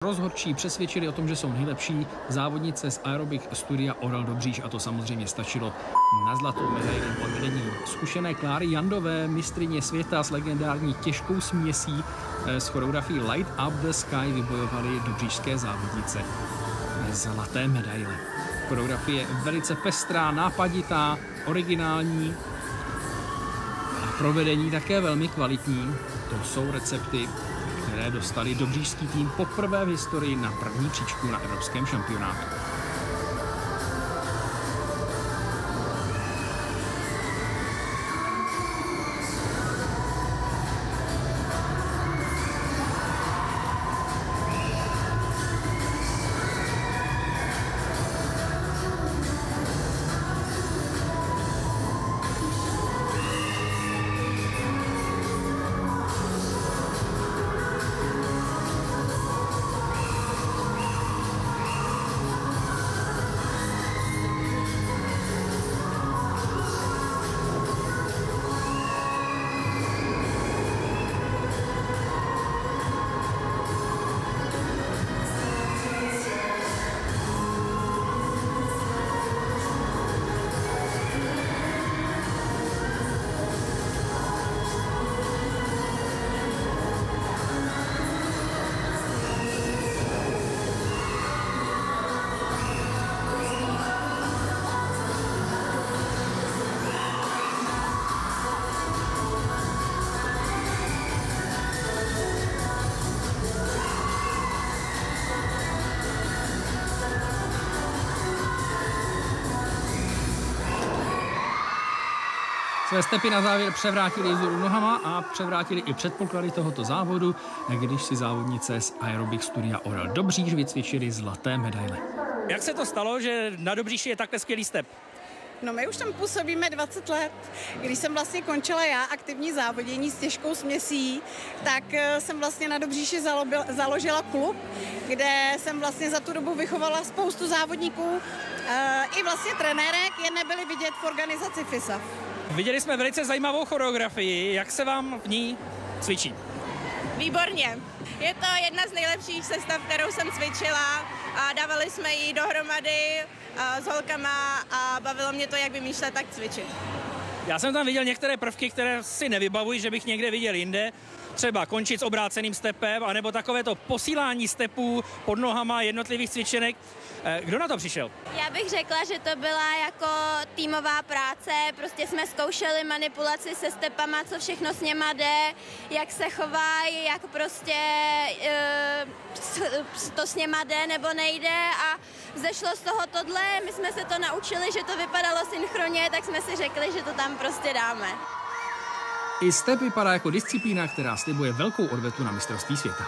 Rozhodčí přesvědčili o tom, že jsou nejlepší závodnice z aerobik studia Oral Dobříš, a to samozřejmě stačilo na zlatou medaili pod vedením zkušené Kláry Jandové, mistryně světa s legendární těžkou směsí s choreografií Light Up the Sky vybojovaly dobříšské závodnice zlaté medaile. Choreografie velice pestrá, nápaditá, originální a provedení také velmi kvalitní. To jsou recepty, které dostali dobříšský tým poprvé v historii na první příčku na evropském šampionátu. Své stepy na závěr převrátili vzhůru nohama a převrátili i předpoklady tohoto závodu, když si závodnice z aerobik studia Oral Dobříš vycvičili zlaté medaile. Jak se to stalo, že na Dobříši je takhle skvělý step? No, my už tam působíme 20 let. Když jsem vlastně končila já aktivní závodění s těžkou směsí, tak jsem vlastně na Dobříši založila klub, kde jsem vlastně za tu dobu vychovala spoustu závodníků i vlastně trenérek, jen nebyly vidět v organizaci FISAF. Viděli jsme velice zajímavou choreografii. Jak se vám v ní cvičí? Výborně. Je to jedna z nejlepších sestav, kterou jsem cvičila, a dávali jsme ji dohromady s holkama a bavilo mě to, jak vymýšlet, tak cvičit. Já jsem tam viděl některé prvky, které si nevybavuji, že bych někde viděl jinde. Třeba končit s obráceným stepem, anebo takové to posílání stepů pod nohama jednotlivých cvičenek. Kdo na to přišel? Já bych řekla, že to byla jako týmová práce, prostě jsme zkoušeli manipulaci se stepama, co všechno s něma jde, jak se chovají, jak prostě to s něma jde nebo nejde, a vzešlo z toho tohle. My jsme se to naučili, že to vypadalo synchronně, tak jsme si řekli, že to tam prostě dáme. I step vypadá jako disciplína, která slibuje velkou odvetu na mistrovství světa.